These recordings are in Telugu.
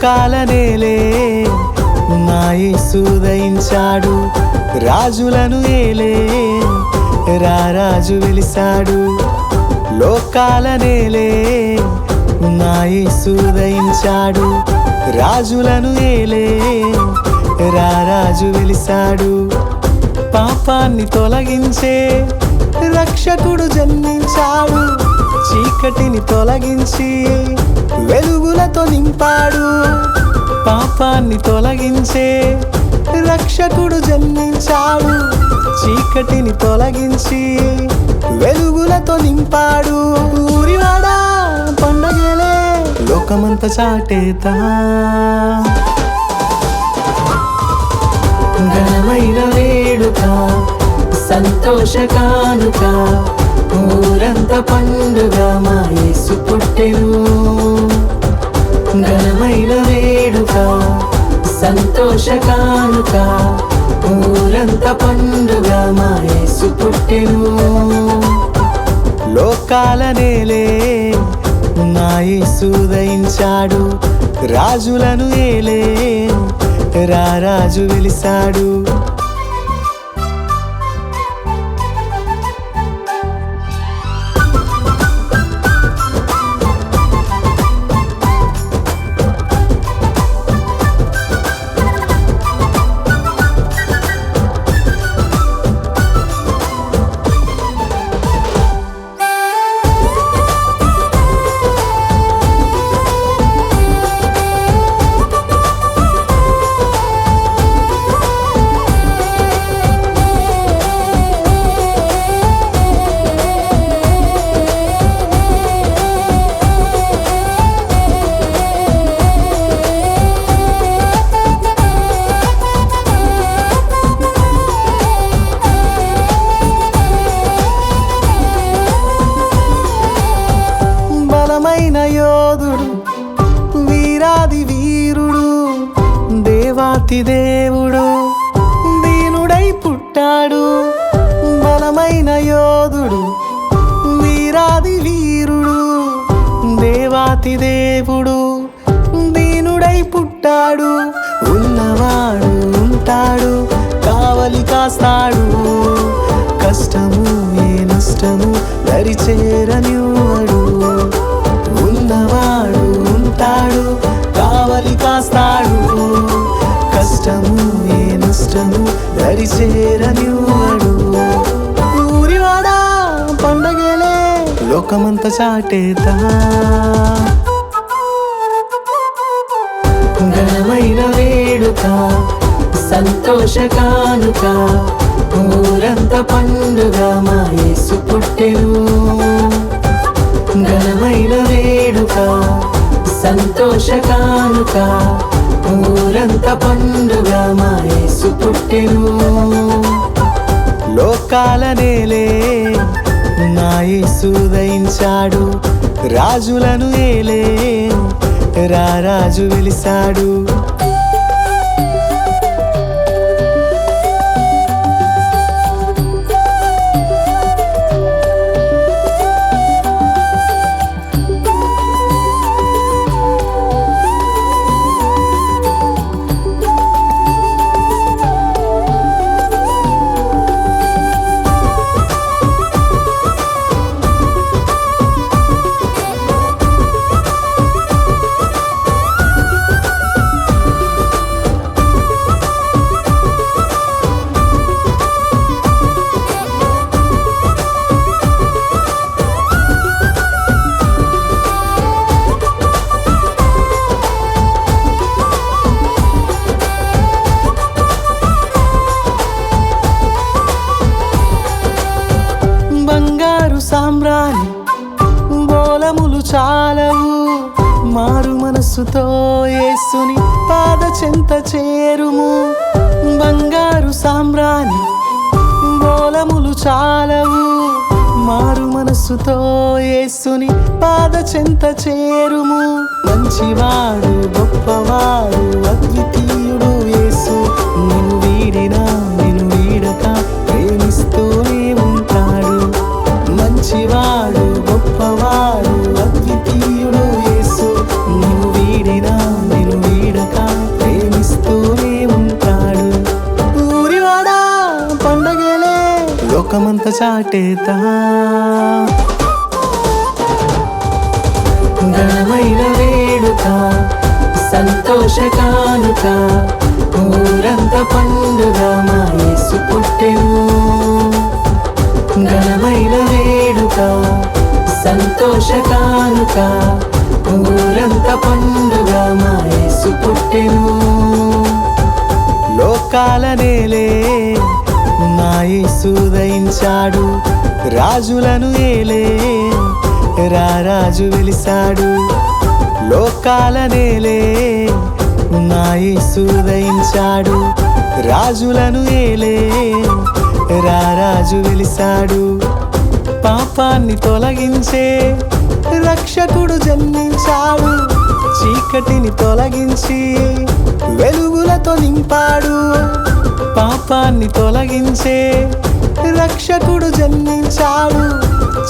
లోకాల నేలే నా యేసు ఉదయించాడు, రాజులను ఏలే రారాజు వెలిసాడు. లోకాల నేలే నా యేసు ఉదయించాడు, రాజులను ఏలే రారాజు వెలిసాడు. పాపాన్ని తొలగించే రక్షకుడు జన్మించాడు, చీకటిని తొలగించి వెలుగులతో నింపాడు. పాపాన్ని తొలగించే రక్షకుడు జన్మించాడు, చీకటిని తొలగించి వెలుగులతో నింపాడు. ఊరివాడా పండగలే లోకమంతా చాటేతా, ఘనమైన వేడుక సంతోష కానుక, ఊరంతా పండుగ మా యేసు పుట్టెను. ఘనమైన వేడుక సంతోష కానుక, ఊరంతా పండుగ మా యేసు పుట్టెను. లోకాల నేలే నా యేసు ఉదయించాడు, రాజులను ఏలే రారాజు వెలిసాడు. యోధుడు వీరాది వీరుడు, దేవాతి దేవుడు దీనుడై పుట్టాడు. బలమైన యోధుడు వీరాది వీరుడు, దేవాతి దేవుడు దీనుడై పుట్టాడు. ఉన్నవాడు ఉంటాడు, కావలి కాస్తాడు, కష్టము ఏ నష్టము దరిచేరనివ్వడు. ఉన్నవాడు ఉంటాడు, కావలి కాస్తాడు, కష్టము ఏ నష్టము దరిచేరనివ్వడు. ఊరివాడా పండగలే లోకమంతా చాటేతా, ఘనమైన వేడుక సంతోష కానుక, ఊరంతా పండుగ మా యేసు పుట్టెను. ఘనమైన వేడుక సంతోష కానుక, ఊరంతా పండుగ మా యేసు పుట్టెను. లోకాల నేలే నా యేసు ఉదయించాడు, రాజులను ఏలే రారాజు వెలిసాడు. సామ్రాణి బోలములు చాలవు, మారు మనస్సుతో యేసుని పాద చెంత చేరుము. బంగారు సామ్రాణి బోలములు చాలవు, మారు మనస్సుతో యేసుని పాద చెంత చేరుము. మంచివాడు గొప్పవాడు అద్వితీయుడు యేసు, నిన్ను వీడినా నిన్ను వీడక ప్రేమిస్తూనే ఉంటాడు. మంచివాడు గొప్పవాడు అద్వితీయుడు యేసు, నిన్ను వీడినా నిన్ను లోకమంత చాటేతా ఘనమైన వేడుక సంతోష కానుక ఊరంత పండుగ మా యేసు పుట్టెను ఘనమైన వేడుక సంతోష కానుక ఊరంత పండుగ మా యేసు పుట్టెను లోకాల నేలే నా యేసు ఉదయించాడు రాజులను ఏలే రారాజు వెలిసాడు లోకాల నేలే నా యేసు ఉదయించాడు రాజులను ఏలే రారాజు వెలిసాడు పాపాన్ని తొలగించే రక్షకుడు జన్మించాడు చీకటిని తొలగించి వెలుగులతో నింపాడు పాపాన్ని తొలగించే రక్షకుడు జన్మించాడు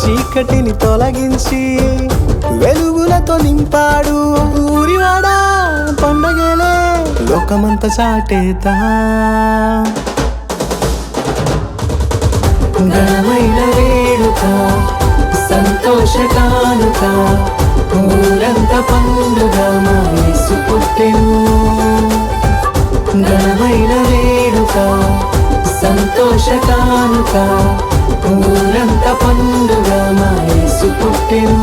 చీకటిని తొలగించి వెలుగులతో నింపాడు ఊరివాడా పండగలే లోకమంత చాటేతా ఘనమైన వేడుక సంతోష కానుక ఊరంత పండుగ మా యేసు పుట్టెను ఘనమైన వేడుక సంతోష కానుక ఊరంత పండుగ మా యేసు పుట్టెను